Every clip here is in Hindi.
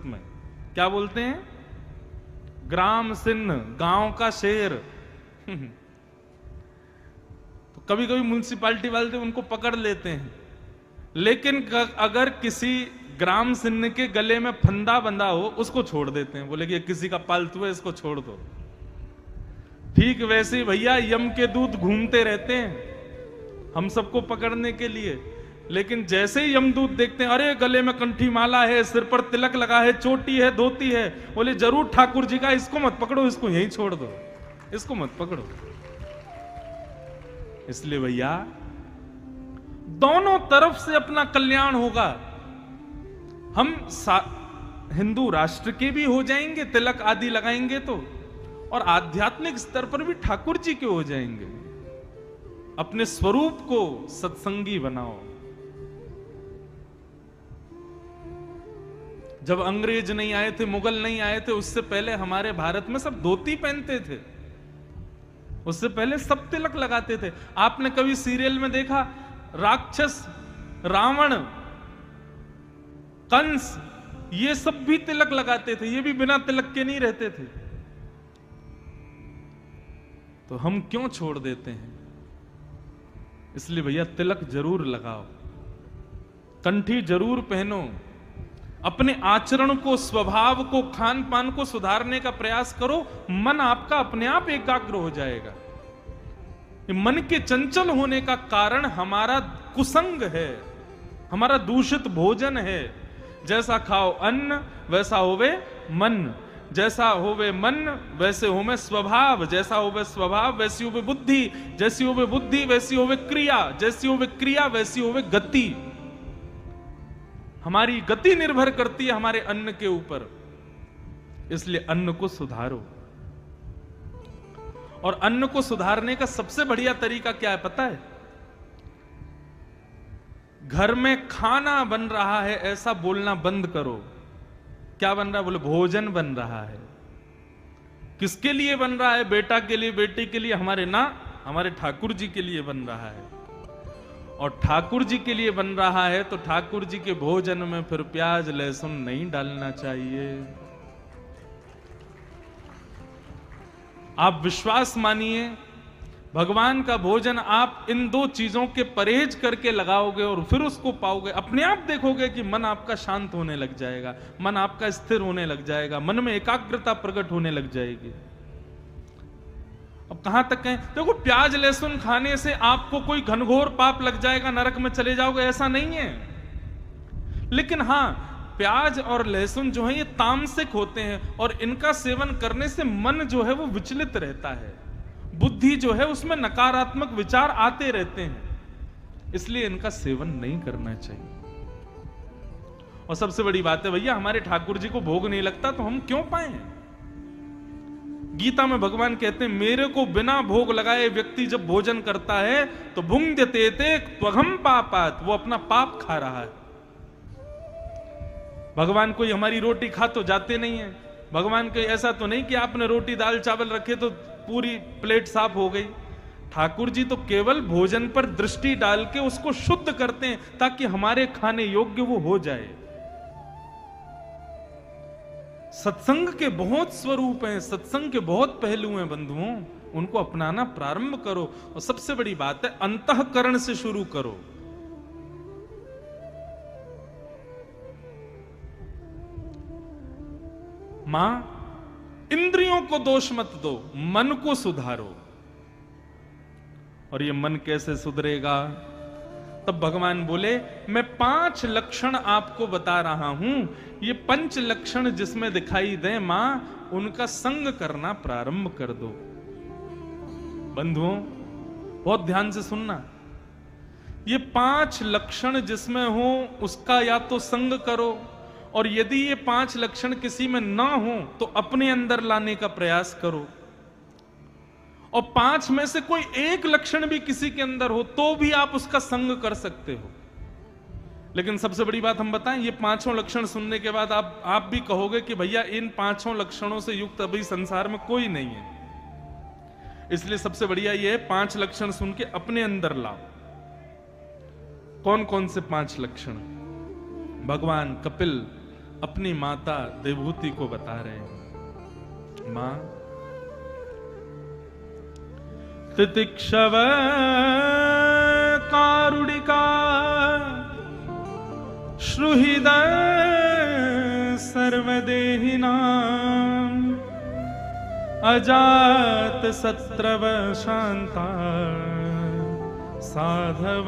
में क्या बोलते हैं? ग्राम सिंह, गांव का शेर। तो कभी कभी म्युनिसिपैलिटी वाले उनको पकड़ लेते हैं, लेकिन अगर किसी ग्राम सिंह के गले में फंदा बंधा हो उसको छोड़ देते हैं, बोले कि किसी का पालतू है, इसको छोड़ दो। ठीक वैसे ही भैया यम के दूत घूमते रहते हैं हम सबको पकड़ने के लिए, लेकिन जैसे ही यमदूत देखते हैं, अरे गले में कंठी माला है, सिर पर तिलक लगा है, चोटी है, धोती है, बोले जरूर ठाकुर जी का, इसको मत पकड़ो, इसको यहीं छोड़ दो, इसको मत पकड़ो। इसलिए भैया दोनों तरफ से अपना कल्याण होगा। हम हिंदू राष्ट्र के भी हो जाएंगे, तिलक आदि लगाएंगे तो, और आध्यात्मिक स्तर पर भी ठाकुर जी के हो जाएंगे। अपने स्वरूप को सत्संगी बनाओ। जब अंग्रेज नहीं आए थे, मुगल नहीं आए थे, उससे पहले हमारे भारत में सब धोती पहनते थे, उससे पहले सब तिलक लगाते थे। आपने कभी सीरियल में देखा राक्षस, रावण, कंस, ये सब भी तिलक लगाते थे, ये भी बिना तिलक के नहीं रहते थे। तो हम क्यों छोड़ देते हैं? इसलिए भैया तिलक जरूर लगाओ, कंठी जरूर पहनो, अपने आचरण को, स्वभाव को, खान पान को सुधारने का प्रयास करो। मन आपका अपने आप एकाग्र हो जाएगा। मन के चंचल होने का कारण हमारा कुसंग है, हमारा दूषित भोजन है। जैसा खाओ अन्न वैसा होवे मन, जैसा होवे मन वैसे होवे स्वभाव, जैसा होवे स्वभाव वैसी होवे बुद्धि, जैसी होवे बुद्धि वैसी होवे क्रिया, जैसी होवे क्रिया वैसी होवे गति। हमारी गति निर्भर करती है हमारे अन्न के ऊपर। इसलिए अन्न को सुधारो। और अन्न को सुधारने का सबसे बढ़िया तरीका क्या है पता है? घर में खाना बन रहा है ऐसा बोलना बंद करो। क्या बन रहा है? बोले भोजन बन रहा है। किसके लिए बन रहा है? बेटा के लिए, बेटी के लिए, हमारे ना, हमारे ठाकुर जी के लिए बन रहा है। और ठाकुर जी के लिए बन रहा है तो ठाकुर जी के भोजन में फिर प्याज लहसुन नहीं डालना चाहिए। आप विश्वास मानिए, भगवान का भोजन आप इन दो चीजों के परहेज करके लगाओगे और फिर उसको पाओगे, अपने आप देखोगे कि मन आपका शांत होने लग जाएगा, मन आपका स्थिर होने लग जाएगा, मन में एकाग्रता प्रकट होने लग जाएगी। अब कहां तक कहें? देखो, प्याज लहसुन खाने से आपको कोई घनघोर पाप लग जाएगा, नरक में चले जाओगे, ऐसा नहीं है। लेकिन हां, प्याज और लहसुन जो है ये तामसिक होते हैं और इनका सेवन करने से मन जो है वो विचलित रहता है, बुद्धि जो है उसमें नकारात्मक विचार आते रहते हैं, इसलिए इनका सेवन नहीं करना चाहिए। और सबसे बड़ी बात है भैया, हमारे ठाकुर जी को भोग नहीं लगता तो हम क्यों पाए? गीता में भगवान कहते हैं, मेरे को बिना भोग लगाए व्यक्ति जब भोजन करता है तो भुंक्ते ते त्वघम पापात, वो अपना पाप खा रहा है। भगवान कोई हमारी रोटी खा तो जाते नहीं है। भगवान कोई ऐसा तो नहीं कि आपने रोटी दाल चावल रखे तो पूरी प्लेट साफ हो गई। ठाकुर जी तो केवल भोजन पर दृष्टि डाल के उसको शुद्ध करते हैं ताकि हमारे खाने योग्य वो हो जाए। सत्संग के बहुत स्वरूप हैं, सत्संग के बहुत पहलू हैं बंधुओं, उनको अपनाना प्रारंभ करो। और सबसे बड़ी बात है, अंतःकरण से शुरू करो। मां, इंद्रियों को दोष मत दो, मन को सुधारो। और ये मन कैसे सुधरेगा? तब भगवान बोले, मैं 5 लक्षण आपको बता रहा हूं, ये 5 लक्षण जिसमें दिखाई दे मां, उनका संग करना प्रारंभ कर दो। बंधुओं, बहुत ध्यान से सुनना, ये 5 लक्षण जिसमें हो उसका या तो संग करो, और यदि ये 5 लक्षण किसी में ना हो तो अपने अंदर लाने का प्रयास करो। और 5 में से कोई एक लक्षण भी किसी के अंदर हो तो भी आप उसका संग कर सकते हो। लेकिन सबसे बड़ी बात हम बताएं, ये 5 लक्षण सुनने के बाद आप भी कहोगे कि भैया इन 5 लक्षणों से युक्त अभी संसार में कोई नहीं है। इसलिए सबसे बढ़िया ये है, 5 लक्षण सुन के अपने अंदर लाओ। कौन कौन से 5 लक्षण? भगवान कपिल अपनी माता देवहूति को बता रहे हैं, मां तितिक्षव कारुणिका श्रुहृदय सर्वदेहिनां अजात शत्रव शांता साधव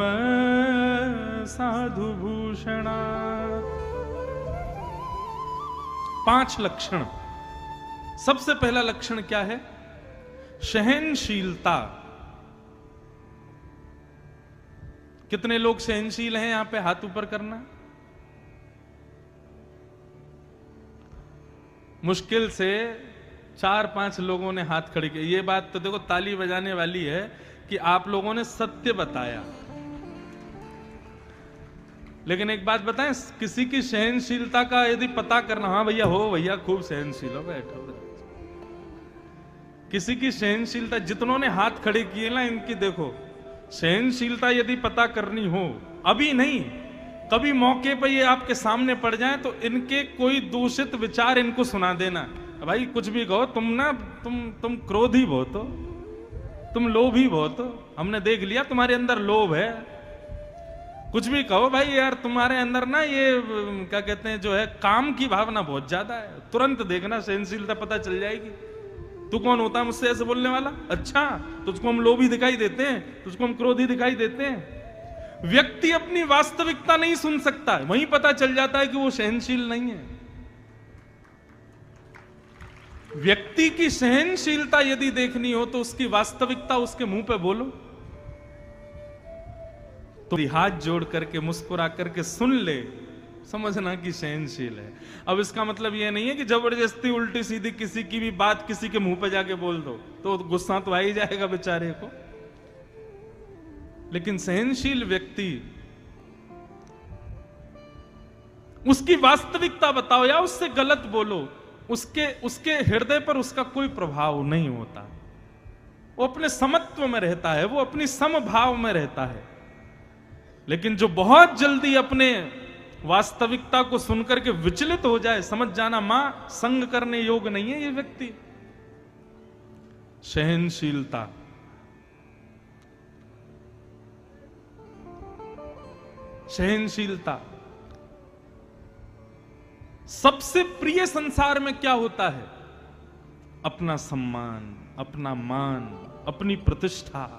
साधु भूषणा। 5 लक्षण। सबसे पहला लक्षण क्या है? सहनशीलता। कितने लोग सहनशील हैं यहां पे? हाथ ऊपर करना। मुश्किल से 4-5 लोगों ने हाथ खड़े किए। ये बात तो देखो ताली बजाने वाली है कि आप लोगों ने सत्य बताया। लेकिन एक बात बताएं, किसी की सहनशीलता का यदि पता करना, हाँ भैया हो, भैया खूब सहनशील हो, बैठो। किसी की सहनशीलता, जितनों ने हाथ खड़े किए ना, इनकी देखो सहनशीलता यदि पता करनी हो, अभी नहीं, कभी मौके पर ये आपके सामने पड़ जाए तो इनके कोई दूषित विचार इनको सुना देना। भाई कुछ भी कहो, तुम क्रोधी बहुत हो, तुम लोभी बहुत हो, हमने देख लिया तुम्हारे अंदर लोभ है। कुछ भी कहो भाई, यार तुम्हारे अंदर ना ये क्या कहते हैं, जो है काम की भावना बहुत ज्यादा है। तुरंत देखना, सहनशीलता पता चल जाएगी। तू कौन होता है मुझसे ऐसे बोलने वाला? अच्छा, तुझको हम लोभी दिखाई देते हैं, तुझको हम क्रोधी दिखाई देते हैं। व्यक्ति अपनी वास्तविकता नहीं सुन सकता, वहीं पता चल जाता है कि वो सहनशील नहीं है। व्यक्ति की सहनशीलता यदि देखनी हो तो उसकी वास्तविकता उसके मुंह पे बोलो, तो हाथ जोड़ करके मुस्कुरा करके सुन ले, समझना कि सहनशील है। अब इसका मतलब यह नहीं है कि जबरदस्ती उल्टी सीधी किसी की भी बात किसी के मुंह पे जाके बोल दो, तो गुस्सा तो आ ही जाएगा बेचारे को। लेकिन सहनशील व्यक्ति, उसकी वास्तविकता बताओ या उससे गलत बोलो, उसके हृदय पर उसका कोई प्रभाव नहीं होता। वो अपने समत्व में रहता है, वो अपनी समभाव में रहता है। लेकिन जो बहुत जल्दी अपने वास्तविकता को सुनकर के विचलित हो जाए, समझ जाना मां संग करने योग्य नहीं है ये व्यक्ति। सहनशीलता। सहनशीलता। सबसे प्रिय संसार में क्या होता है? अपना सम्मान, अपना मान, अपनी प्रतिष्ठा।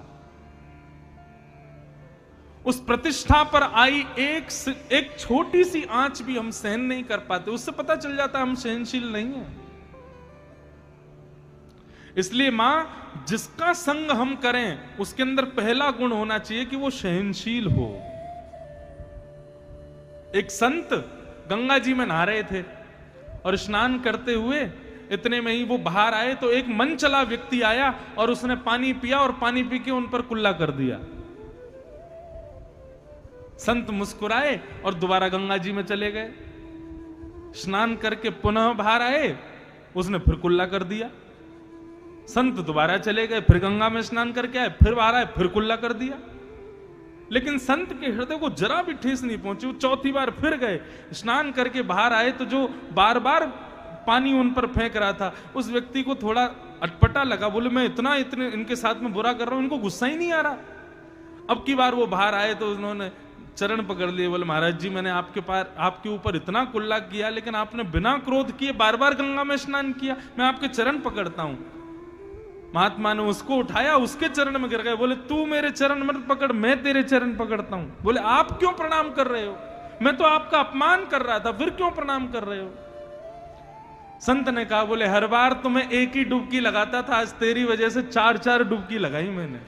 उस प्रतिष्ठा पर आई एक छोटी सी आंच भी हम सहन नहीं कर पाते, उससे पता चल जाता है हम सहनशील नहीं हैं। इसलिए मां, जिसका संग हम करें उसके अंदर पहला गुण होना चाहिए कि वो सहनशील हो। एक संत गंगा जी में नहा रहे थे और स्नान करते हुए इतने में ही वो बाहर आए तो एक मन चला व्यक्ति आया और उसने पानी पिया और पानी पी के उन पर कुल्ला कर दिया। संत मुस्कुराए और दोबारा गंगा जी में चले गए। स्नान करके पुनः बाहर आए, उसने फिर कुल्ला कर दिया। संत दोबारा चले गए, फिर गंगा में स्नान करके आए, फिर बाहर आए, फिर कुल्ला कर दिया। लेकिन संत के हृदय को जरा भी ठेस नहीं पहुंची। वो चौथी बार फिर गए, स्नान करके बाहर आए तो जो बार बार पानी उन पर फेंक रहा था, उस व्यक्ति को थोड़ा अटपटा लगा। बोले मैं इतने इनके साथ में बुरा कर रहा हूं, इनको गुस्सा ही नहीं आ रहा। अब की बार वो बाहर आए तो उन्होंने चरण पकड़ लिए। बोले महाराज जी, मैंने आपके ऊपर इतना कुल्ला किया, लेकिन आपने बिना क्रोध किए बार बार गंगा में स्नान किया, मैं आपके चरण पकड़ता हूं। महात्मा ने उसको उठाया, उसके चरण में गिर गए। बोले तू मेरे चरण मत पकड़, मैं तेरे चरण पकड़ता हूं। बोले आप क्यों प्रणाम कर रहे हो? मैं तो आपका अपमान कर रहा था, फिर क्यों प्रणाम कर रहे हो? संत ने कहा, बोले हर बार तो मैं एक ही डुबकी लगाता था, आज तेरी वजह से 4-4 डुबकी लगाई मैंने।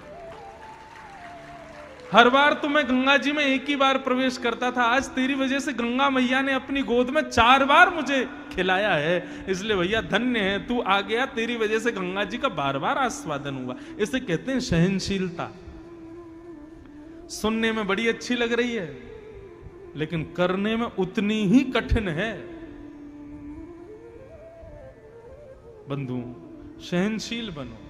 हर बार तो मैं गंगा जी में एक ही बार प्रवेश करता था, आज तेरी वजह से गंगा मैया ने अपनी गोद में 4 बार मुझे खिलाया है। इसलिए भैया धन्य है, तू आ गया, तेरी वजह से गंगा जी का बार बार आस्वादन हुआ। इसे कहते हैं सहनशीलता। सुनने में बड़ी अच्छी लग रही है, लेकिन करने में उतनी ही कठिन है। बंधु, सहनशील बनो।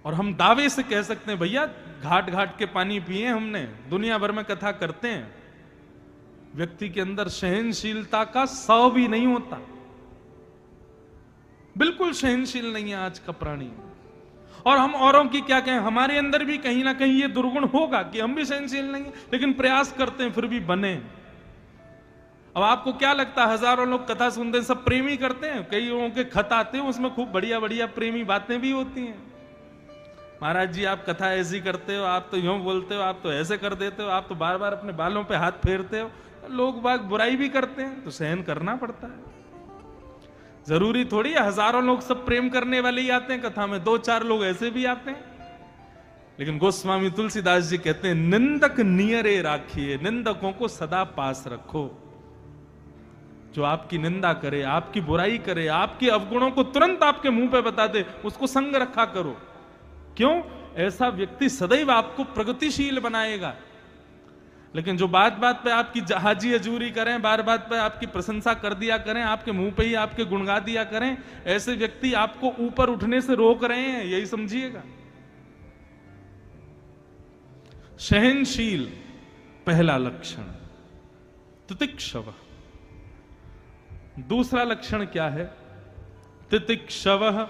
और हम दावे से कह सकते हैं, भैया घाट घाट के पानी पिए हमने, दुनिया भर में कथा करते हैं, व्यक्ति के अंदर सहनशीलता का सौ भी नहीं होता, बिल्कुल सहनशील नहीं है आज का प्राणी। और हम औरों की क्या कहें, हमारे अंदर भी कहीं ना कहीं ये दुर्गुण होगा कि हम भी सहनशील नहीं है, लेकिन प्रयास करते हैं फिर भी बने। अब आपको क्या लगता है, हजारों लोग कथा सुनते हैं, सब प्रेमी करते हैं? कई लोगों के खत आते हैं, उसमें खूब बढ़िया बढ़िया प्रेमी बातें भी होती हैं। महाराज जी आप कथा ऐसी करते हो, आप तो यूं बोलते हो, आप तो ऐसे कर देते हो, आप तो बार बार अपने बालों पे हाथ फेरते हो। लोग बाग बुराई भी करते हैं तो सहन करना पड़ता है। जरूरी थोड़ी है हजारों लोग सब प्रेम करने वाले ही आते हैं कथा में, दो चार लोग ऐसे भी आते हैं। लेकिन गोस्वामी तुलसीदास जी कहते हैं, निंदक नियरे राखिए, निंदकों को सदा पास रखो। जो आपकी निंदा करे, आपकी बुराई करे, आपके अवगुणों को तुरंत आपके मुंह पे बता दे, उसको संग रखा करो। क्यों? ऐसा व्यक्ति सदैव आपको प्रगतिशील बनाएगा। लेकिन जो बात बात पे आपकी जहाजी हजूरी करें, बार बात पे आपकी प्रशंसा कर दिया करें, आपके मुंह पे ही आपके गुणगा दिया करें, ऐसे व्यक्ति आपको ऊपर उठने से रोक रहे हैं, यही समझिएगा। सहनशील पहला लक्षण, तितिक्षव। दूसरा लक्षण क्या है? तितिक्षव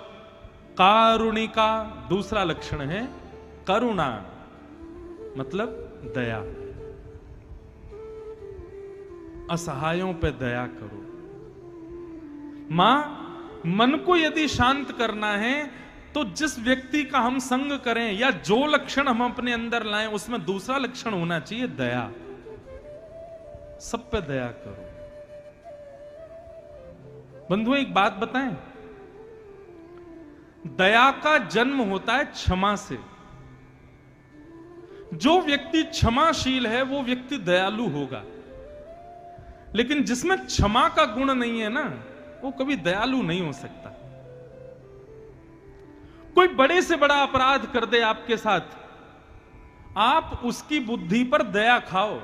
कारुणिका। दूसरा लक्षण है करुणा, मतलब दया। असहायों पे दया करो। मां, मन को यदि शांत करना है तो जिस व्यक्ति का हम संग करें या जो लक्षण हम अपने अंदर लाएं, उसमें दूसरा लक्षण होना चाहिए दया। सब पे दया करो। बंधुओं एक बात बताएं, दया का जन्म होता है क्षमा से। जो व्यक्ति क्षमाशील है वो व्यक्ति दयालु होगा। लेकिन जिसमें क्षमा का गुण नहीं है ना, वो कभी दयालु नहीं हो सकता। कोई बड़े से बड़ा अपराध कर दे आपके साथ, आप उसकी बुद्धि पर दया खाओ।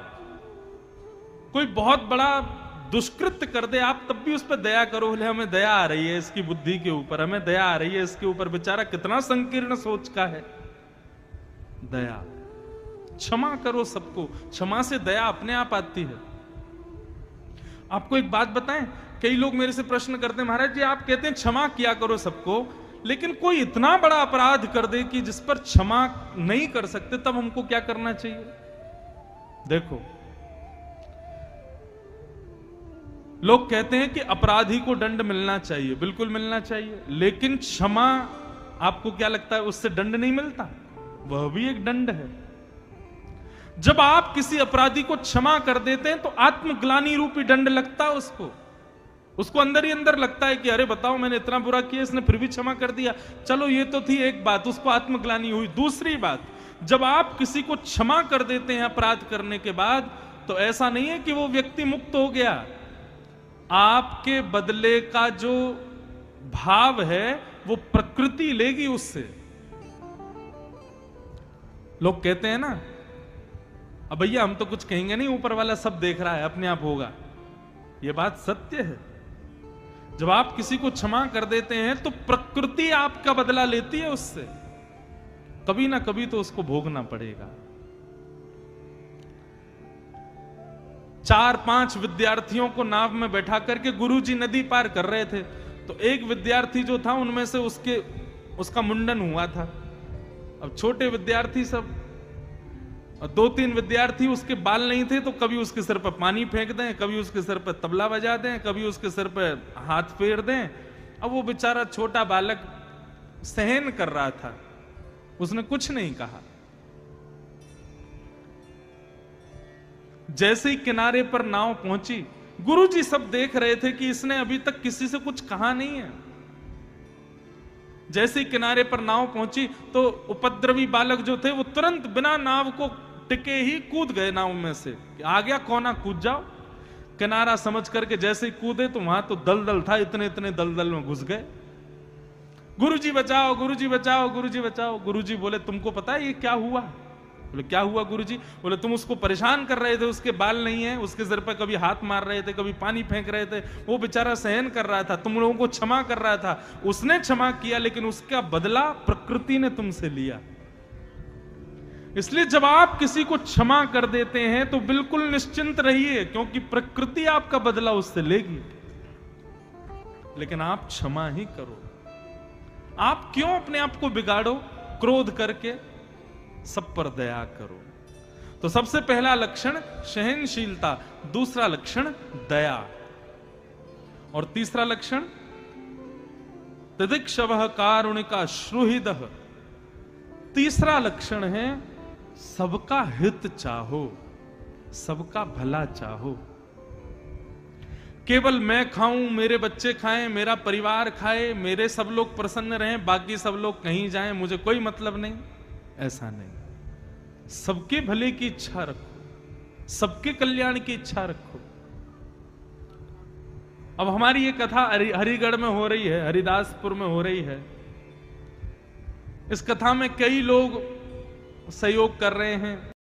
कोई बहुत बड़ा दुष्कृत्य कर दे, आप तब भी उस पर दया करो। बोले हमें दया आ रही है इसकी बुद्धि के ऊपर, हमें दया आ रही है इसके ऊपर, बेचारा कितना संकीर्ण सोच का है। दया, क्षमा करो सबको। क्षमा से दया अपने आप आती है। आपको एक बात बताएं, कई लोग मेरे से प्रश्न करते हैं, महाराज जी आप कहते हैं क्षमा किया करो सबको, लेकिन कोई इतना बड़ा अपराध कर दे कि जिस पर क्षमा नहीं कर सकते, तब हमको क्या करना चाहिए? देखो, लोग कहते हैं कि अपराधी को दंड मिलना चाहिए, बिल्कुल मिलना चाहिए, लेकिन क्षमा, आपको क्या लगता है उससे दंड नहीं मिलता? वह भी एक दंड है। जब आप किसी अपराधी को क्षमा कर देते हैं तो आत्मग्लानि रूपी दंड लगता है उसको अंदर ही अंदर लगता है कि अरे बताओ मैंने इतना बुरा किया, इसने फिर भी क्षमा कर दिया। चलो ये तो थी एक बात, उसको आत्मग्लानि हुई। दूसरी बात, जब आप किसी को क्षमा कर देते हैं अपराध करने के बाद, तो ऐसा नहीं है कि वो व्यक्ति मुक्त हो गया। आपके बदले का जो भाव है वो प्रकृति लेगी उससे। लोग कहते हैं ना, अब भैया हम तो कुछ कहेंगे नहीं, ऊपर वाला सब देख रहा है, अपने आप होगा। यह बात सत्य है। जब आप किसी को क्षमा कर देते हैं तो प्रकृति आपका बदला लेती है उससे, कभी ना कभी तो उसको भोगना पड़ेगा। 4-5 विद्यार्थियों को नाव में बैठा करके गुरुजी नदी पार कर रहे थे, तो एक विद्यार्थी जो था उनमें से उसका मुंडन हुआ था। अब छोटे विद्यार्थी सब, 2-3 विद्यार्थी उसके बाल नहीं थे, तो कभी उसके सिर पर पानी फेंक दें, कभी उसके सिर पर तबला बजा दें, कभी उसके सिर पर हाथ फेर दें। अब वो बेचारा छोटा बालक सहन कर रहा था, उसने कुछ नहीं कहा। जैसे ही किनारे पर नाव पहुंची, गुरुजी सब देख रहे थे कि इसने अभी तक किसी से कुछ कहा नहीं है। जैसे ही किनारे पर नाव पहुंची तो उपद्रवी बालक जो थे वो तुरंत बिना नाव को टिके ही कूद गए नाव में से। आ गया कोना, कूद जाओ। किनारा समझ करके जैसे ही कूदे तो वहां तो दलदल था, इतने इतने दलदल में घुस गए। गुरुजी बचाओ, गुरुजी बचाओ, गुरुजी बचाओ। गुरुजी बोले तुमको पता है ये क्या हुआ? बोले क्या हुआ गुरुजी? बोले तुम उसको परेशान कर रहे थे, उसके बाल नहीं है, उसके सिर पर कभी हाथ मार रहे थे, कभी पानी फेंक रहे थे, वो बेचारा सहन कर रहा था, तुम लोगों को क्षमा कर रहा था। उसने क्षमा किया, लेकिन उसका बदला प्रकृति ने तुमसे लिया। इसलिए जब आप किसी को क्षमा कर देते हैं तो बिल्कुल निश्चिंत रहिए, क्योंकि प्रकृति आपका बदला उससे लेगी। लेकिन आप क्षमा ही करो। आप क्यों अपने आप को बिगाड़ो क्रोध करके? सब पर दया करो। तो सबसे पहला लक्षण सहनशीलता, दूसरा लक्षण दया, और तीसरा लक्षण तितिक्षवः कारुणिका श्रुहृदः। तीसरा लक्षण है सबका हित चाहो, सबका भला चाहो। केवल मैं खाऊं, मेरे बच्चे खाएं, मेरा परिवार खाए, मेरे सब लोग प्रसन्न रहें, बाकी सब लोग कहीं जाएं, मुझे कोई मतलब नहीं, ऐसा नहीं। सबके भले की इच्छा रखो, सबके कल्याण की इच्छा रखो। अब हमारी ये कथा हरिगढ़ में हो रही है, हरिदासपुर में हो रही है। इस कथा में कई लोग सहयोग कर रहे हैं,